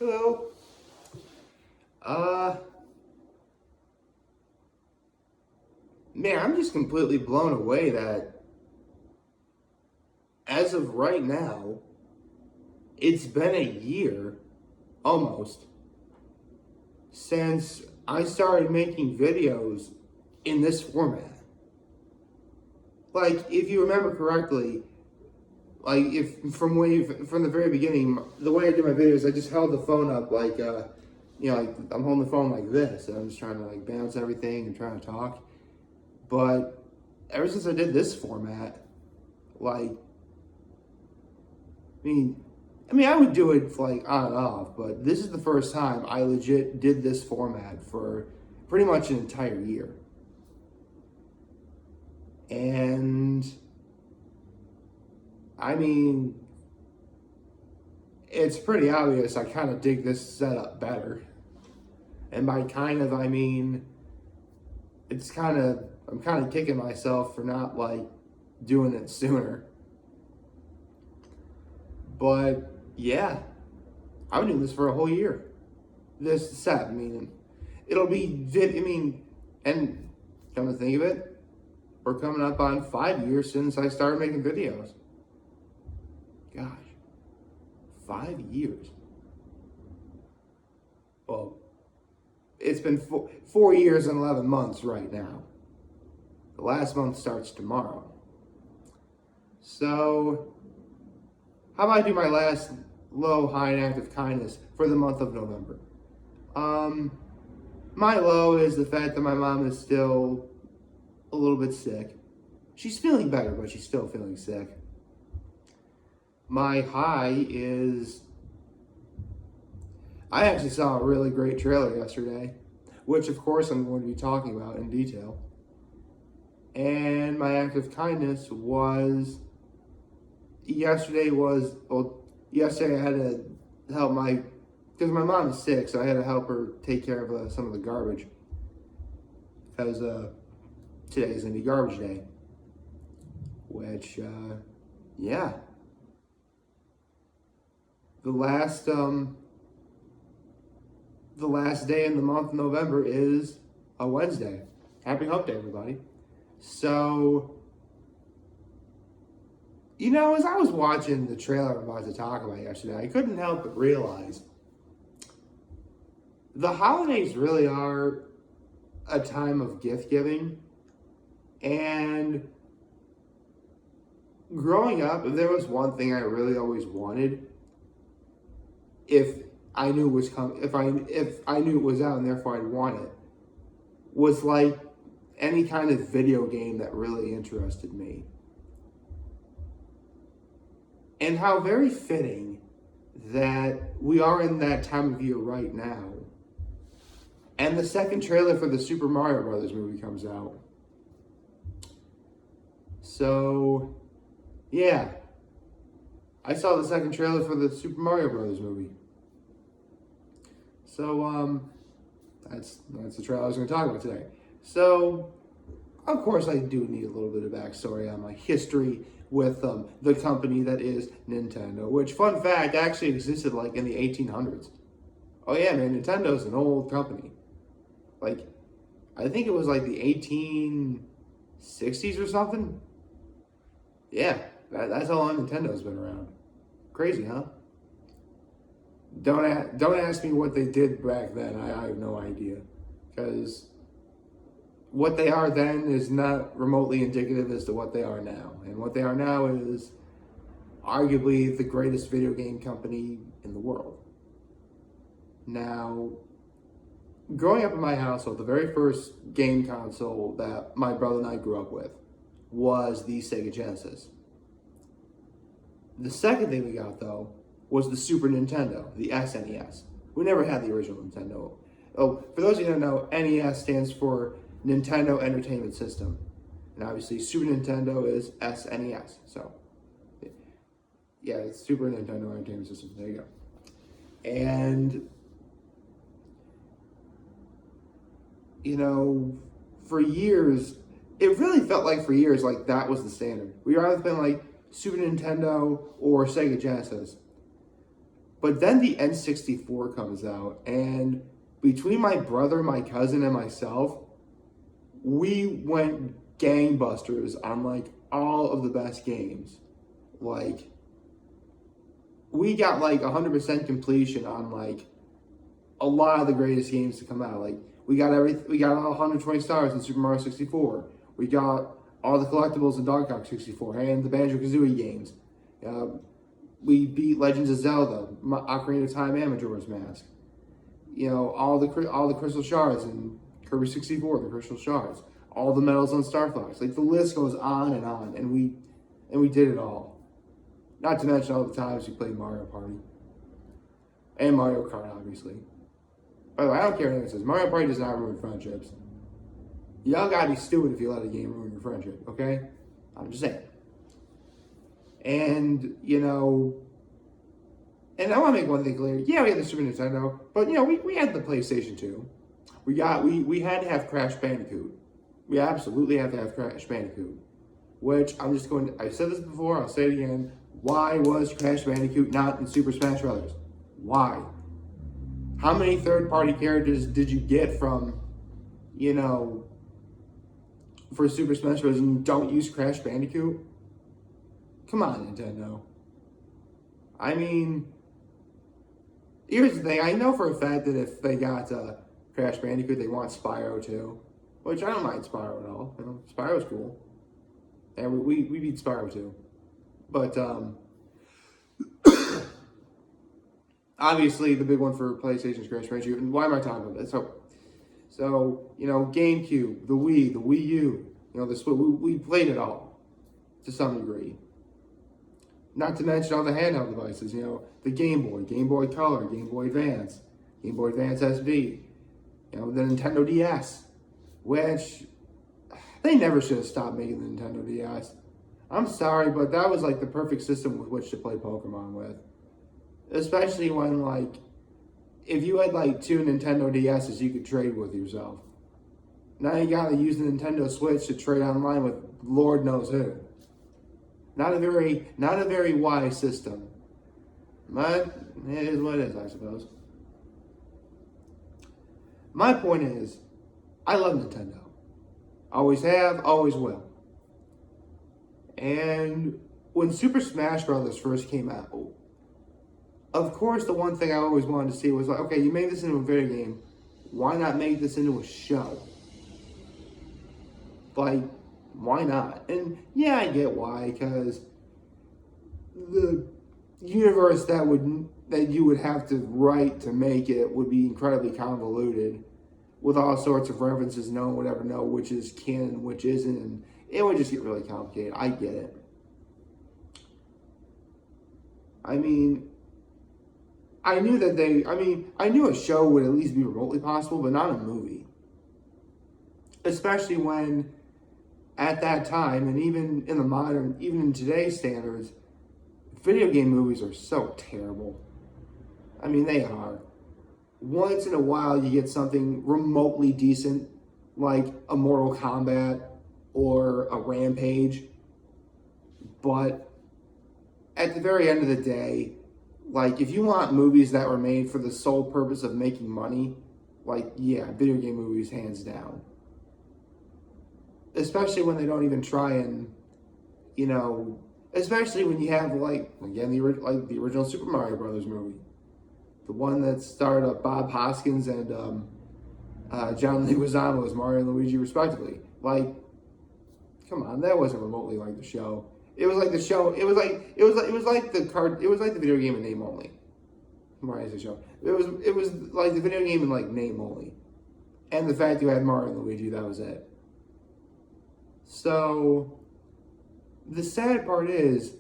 Hello. Uh, man, I'm just completely blown away that as of right now, it's been a year almost since I started making videos in this format. Like, if you remember correctly, like if from the very beginning, the way I do my videos, I just held the phone up like I'm holding the phone like this, and I'm just trying to like bounce everything and trying to talk. But ever since I did this format, like, I mean, I would do it like on and off, but this is the first time I legit did this format for pretty much an entire year. And I mean, it's pretty obvious I kind of dig this setup better. And by kind of, I mean, I'm kind of kicking myself for not like doing it sooner. But yeah, I've been doing this for a whole year. This set, I mean, and come to think of it, we're coming up on 5 years since I started making videos. Gosh, 5 years. Well, it's been 4 years and 11 months right now. The last month starts tomorrow. So, how about I do my last low, high, and active kindness for the month of November? My low is the fact that my mom is still a little bit sick. She's feeling better, but she's still feeling sick. My high is I actually saw a really great trailer yesterday, which of course I'm going to be talking about in detail. And my act of kindness was yesterday I had to help because my mom is sick, so I had to help her take care of some of the garbage. Because today's going to be garbage day. Which, yeah. The last day in the month of November is a Wednesday. Happy Hump Day, everybody. So, as I was watching the trailer I'm about to talk about yesterday, I couldn't help but realize the holidays really are a time of gift giving. And growing up, if there was one thing I really always wanted, if I knew it was coming, if I knew it was out and therefore I'd want it, was like any kind of video game that really interested me. And how very fitting that we are in that time of year right now. And the second trailer for the Super Mario Brothers movie comes out. So, yeah. I saw the second trailer for the Super Mario Brothers movie. So, that's the trailer I was going to talk about today. So, of course, I do need a little bit of backstory on my history with the company that is Nintendo, which, fun fact, actually existed like in the 1800s. Oh yeah, man, Nintendo's an old company. Like, I think it was like the 1860s or something. Yeah, that's how long Nintendo's been around. Crazy, huh? Don't ask me what they did back then. I have no idea, because what they are then is not remotely indicative as to what they are now. And what they are now is arguably the greatest video game company in the world. Now, growing up in my household, the very first game console that my brother and I grew up with was the Sega Genesis. The second thing we got, though, was the Super Nintendo, the SNES. We never had the original Nintendo. Oh, for those of you who don't know, NES stands for Nintendo Entertainment System. And obviously, Super Nintendo is SNES. So, yeah, it's Super Nintendo Entertainment System. There you go. And, for years, it really felt like for years, like that was the standard. We either been like Super Nintendo or Sega Genesis. But then the N64 comes out, and between my brother, my cousin, and myself, we went gangbusters on like all of the best games. Like, we got like 100% completion on like a lot of the greatest games to come out. Like, we got all 120 stars in Super Mario 64. We got all the collectibles in Donkey Kong 64 and the Banjo-Kazooie games. We beat Legends of Zelda, Ocarina of Time, and Majora's Mask. You know, all the crystal shards in Kirby 64, the crystal shards. All the medals on Star Fox. Like, the list goes on, and we did it all. Not to mention all the times we played Mario Party. And Mario Kart, obviously. By the way, I don't care what anyone says. Mario Party does not ruin friendships. Y'all gotta be stupid if you let a game ruin your friendship, okay? I'm just saying. And, you know, and I want to make one thing clear. Yeah, we had the Super Nintendo, but, you know, we had the PlayStation 2. We had to have Crash Bandicoot. We absolutely have to have Crash Bandicoot. Which, I've said this before, I'll say it again. Why was Crash Bandicoot not in Super Smash Bros.? Why? How many third-party characters did you get from, you know, for Super Smash Bros. And you don't use Crash Bandicoot? Come on, Nintendo. I mean, here's the thing. I know for a fact that if they got Crash Bandicoot, they want Spyro too. Which I don't mind Spyro at all. You know, Spyro's cool. And we beat Spyro too. But obviously the big one for PlayStation is Crash Bandicoot. And why am I talking about this? So you know, GameCube, the Wii, the Wii U, you know, the Switch, we played it all to some degree. Not to mention all the handheld devices, you know, the Game Boy Color, Game Boy Advance SD, you know, the Nintendo DS, which they never should have stopped making the Nintendo DS. I'm sorry, but that was like the perfect system with which to play Pokemon with. Especially when, like, if you had like 2 Nintendo DSs, you could trade with yourself. Now you gotta use the Nintendo Switch to trade online with Lord knows who. Not a very wise system. But it is what it is, I suppose. My point is, I love Nintendo. Always have, always will. And when Super Smash Bros. First came out, of course the one thing I always wanted to see was like, okay, you made this into a video game. Why not make this into a show? Like, why not? And yeah, I get why, because the universe that you would have to write to make it would be incredibly convoluted, with all sorts of references. No one would ever know which is canon, which isn't, and it would just get really complicated. I get it. I mean, I knew a show would at least be remotely possible, but not a movie. Especially when, at that time, and even in today's standards, video game movies are so terrible. I mean, they are. Once in a while, you get something remotely decent, like a Mortal Kombat or a Rampage. But at the very end of the day, like, if you want movies that were made for the sole purpose of making money, like, yeah, video game movies, hands down. Especially when they don't even try and, you know, especially when you have, like, again, the original Super Mario Brothers movie. The one that starred Bob Hoskins and John Leguizamo as Mario and Luigi, respectively. Like, come on, that wasn't remotely like the show. It was like the show. It was like the video game in name only. Mario's show. It was like the video game in like name only, and the fact you had Mario and Luigi, that was it. So, the sad part is,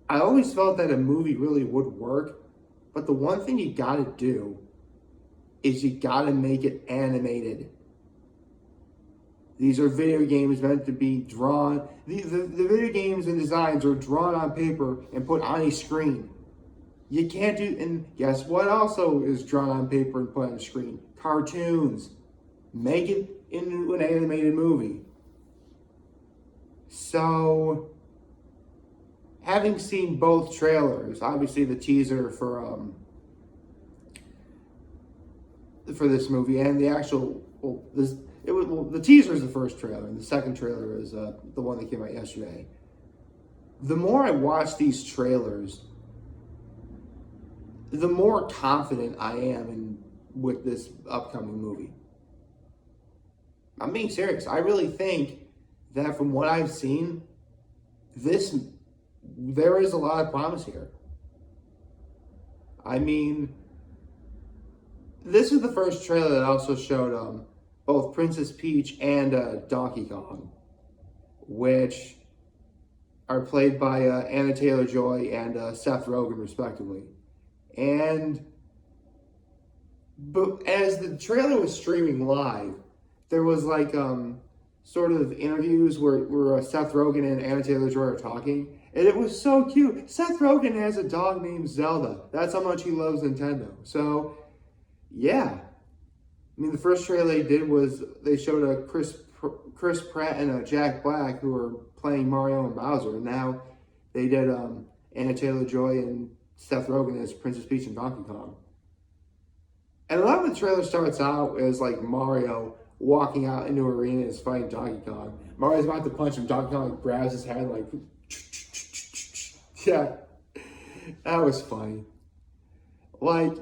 I always felt that a movie really would work, but the one thing you gotta do is you gotta make it animated. These are video games meant to be drawn. The video games and designs are drawn on paper and put on a screen. You can't do, and guess what also is drawn on paper and put on a screen? Cartoons. Make it into an animated movie. So, having seen both trailers, obviously the teaser for this movie and the actual the teaser is the first trailer and the second trailer is the one that came out yesterday. The more I watch these trailers, the more confident I am with this upcoming movie. I'm being serious. I really think that from what I've seen, there is a lot of promise here. I mean, this is the first trailer that also showed both Princess Peach and Donkey Kong, which are played by Anna Taylor-Joy and Seth Rogen, respectively. But as the trailer was streaming live, there was like sort of interviews where Seth Rogen and Anna Taylor-Joy are talking, and it was so cute. Seth Rogen has a dog named Zelda. That's how much he loves Nintendo. So, yeah. I mean, the first trailer they did was they showed a Chris Pratt and a Jack Black who were playing Mario and Bowser, and now they did Anna Taylor-Joy and Seth Rogen as Princess Peach and Donkey Kong. And a lot of the trailer starts out as like Mario walking out into an arena and is fighting Donkey Kong. Mario's about to punch him. Donkey Kong grabs his head like, yeah, that was funny. Like,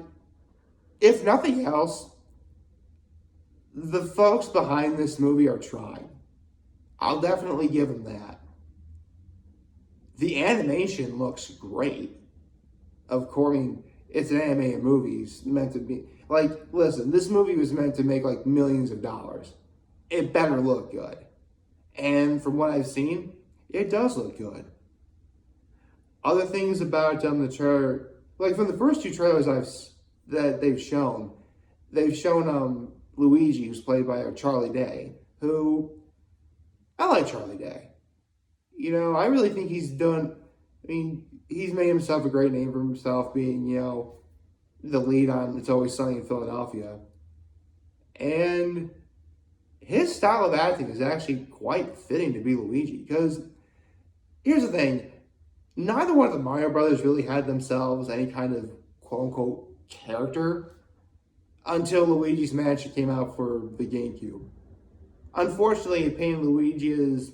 if nothing else, the folks behind this movie are trying. I'll definitely give them that. The animation looks great. Of course, I mean, it's an animated movie. It's meant to be, like, listen, this movie was meant to make, like, millions of dollars. It better look good. And from what I've seen, it does look good. Other things about the trailer, like, from the first two trailers that they've shown Luigi, who's played by Charlie Day, who, I like Charlie Day. You know, I really think he's made himself a great name for himself, being, the lead on It's Always Sunny in Philadelphia. And his style of acting is actually quite fitting to be Luigi, because here's the thing, neither one of the Mario brothers really had themselves any kind of quote-unquote character until Luigi's Mansion came out for the GameCube. Unfortunately, it painted Luigi as,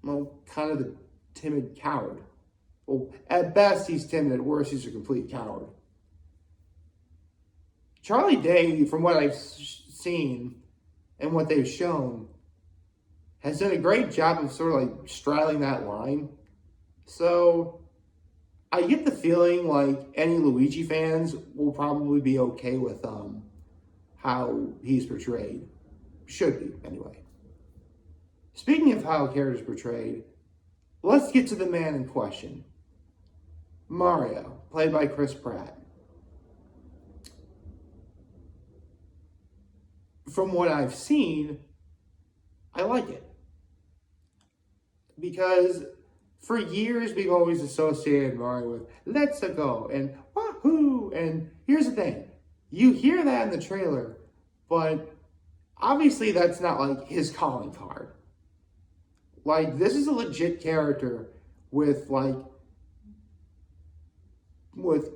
kind of a timid coward. Well, at best, he's timid. At worst, he's a complete coward. Charlie Day, from what I've seen and what they've shown, has done a great job of sort of like straddling that line. So I get the feeling like any Luigi fans will probably be okay with how he's portrayed. Should be, anyway. Speaking of how a character is portrayed, let's get to the man in question. Mario, played by Chris Pratt. From what I've seen, I like it. Because for years we've always associated Mario with "Let's go" and "Wahoo!" And here's the thing. You hear that in the trailer, but obviously that's not like his calling card. Like, this is a legit character with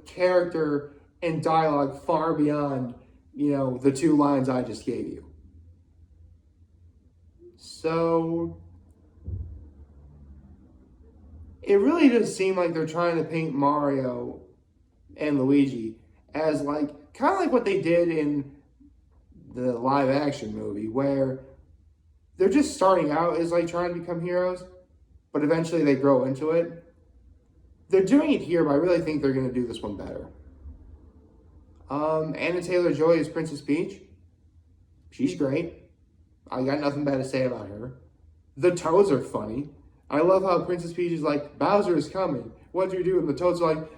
character and dialogue far beyond, the two lines I just gave you. So it really does seem like they're trying to paint Mario and Luigi as kind of like what they did in the live action movie, where they're just starting out as trying to become heroes, but eventually they grow into it. They're doing it here, but I really think they're going to do this one better. Anna Taylor-Joy is Princess Peach. She's great. I got nothing bad to say about her. The Toads are funny. I love how Princess Peach is like, "Bowser is coming. What do you do?" And the Toads are like,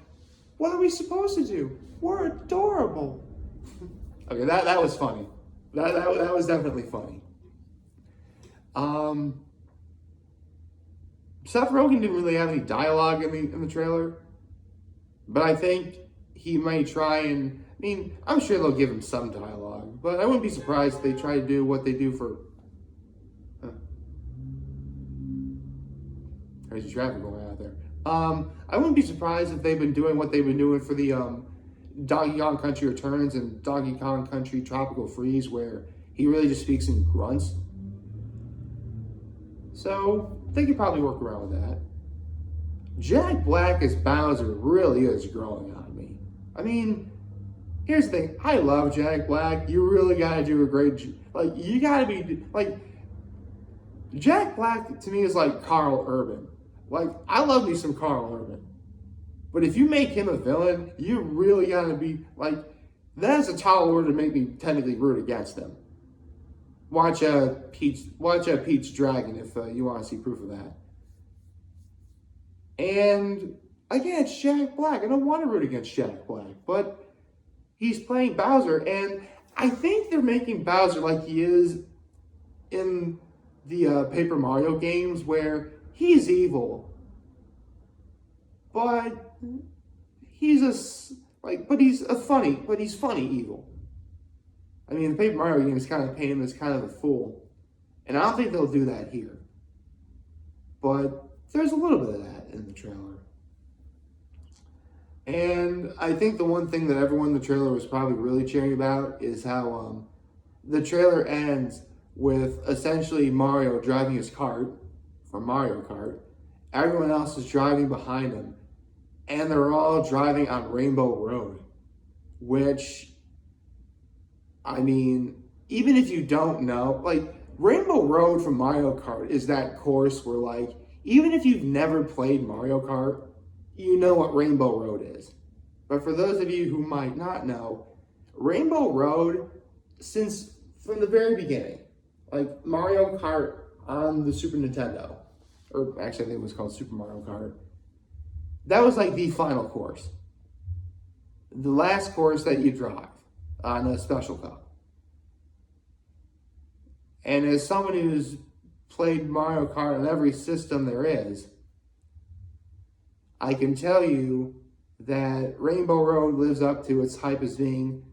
"What are we supposed to do? We're adorable." Okay, that was funny. That was definitely funny. Seth Rogen didn't really have any dialogue in the trailer, but I think he may try and, I'm sure they'll give him some dialogue, but I wouldn't be surprised if they try to do what they do for, there's traffic going out there. I wouldn't be surprised if they've been doing what they've been doing for the Donkey Kong Country Returns and Donkey Kong Country Tropical Freeze, where he really just speaks in grunts. So they could probably work around with that. Jack Black as Bowser really is growing on me. I mean, here's the thing. I love Jack Black. You really gotta do a great, you gotta be, Jack Black to me is like Carl Urban. I love me some Carl Urban. But if you make him a villain, you really gotta be, that's a tall order to make me technically root against him. Watch Pete's Dragon if you want to see proof of that. And again, it's Jack Black. I don't want to root against Jack Black, but he's playing Bowser, and I think they're making Bowser like he is in the Paper Mario games, where he's evil, but he's funny evil. I mean, the Paper Mario games kind of paint him as kind of a fool, and I don't think they'll do that here. But there's a little bit of that in the trailer. And I think the one thing that everyone in the trailer was probably really cheering about is how the trailer ends with essentially Mario driving his kart from Mario Kart. Everyone else is driving behind him, and they're all driving on Rainbow Road, which, I mean, even if you don't know, Rainbow Road from Mario Kart is that course where, even if you've never played Mario Kart, you know what Rainbow Road is. But for those of you who might not know, Rainbow Road, since from the very beginning, Mario Kart on the Super Nintendo, or actually I think it was called Super Mario Kart, that was the final course. The last course that you drive on a Special Cup. And as someone who's played Mario Kart on every system there is, I can tell you that Rainbow Road lives up to its hype as being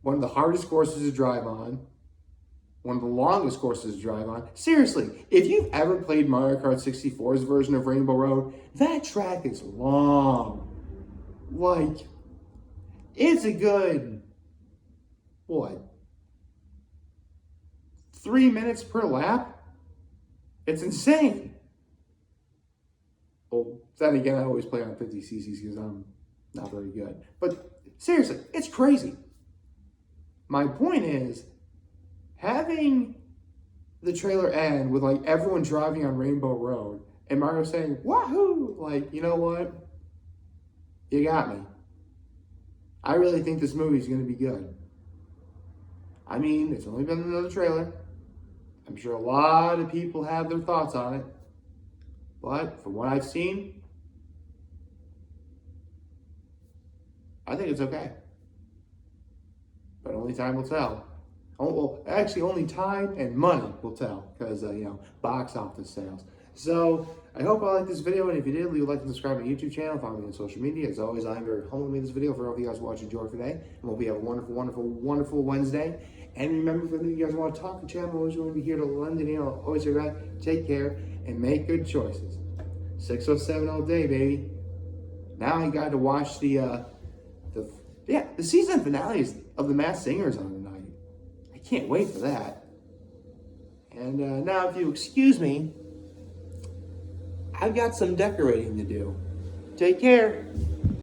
one of the hardest courses to drive on, one of the longest courses to drive on. Seriously, if you've ever played Mario Kart 64's version of Rainbow Road, that track is long. It's a good, 3 minutes per lap? It's insane. Well, then again, I always play on 50 cc's because I'm not very good. But seriously, it's crazy. My point is, having the trailer end with everyone driving on Rainbow Road and Mario saying, wahoo, you know what? You got me. I really think this movie's going to be good. I mean, it's only been another trailer. I'm sure a lot of people have their thoughts on it. But from what I've seen, I think it's okay. But only time will tell. Well, actually, only time and money will tell, because, box office sales. So, I hope you liked this video, and if you did, leave a like and subscribe to my YouTube channel, follow me on social media. As always, I'm very humble to make this video for all of you guys watching Enjoy today, and hope you have a wonderful, wonderful, wonderful Wednesday. And remember, if you guys want to talk to the channel, I'm always going to be here to lend an ear. I'll always say that. Take care, and make good choices. 607 all day, baby. Now I got to watch the season finales of The Masked Singers on tonight. I can't wait for that. And now, if you excuse me, I've got some decorating to do. Take care.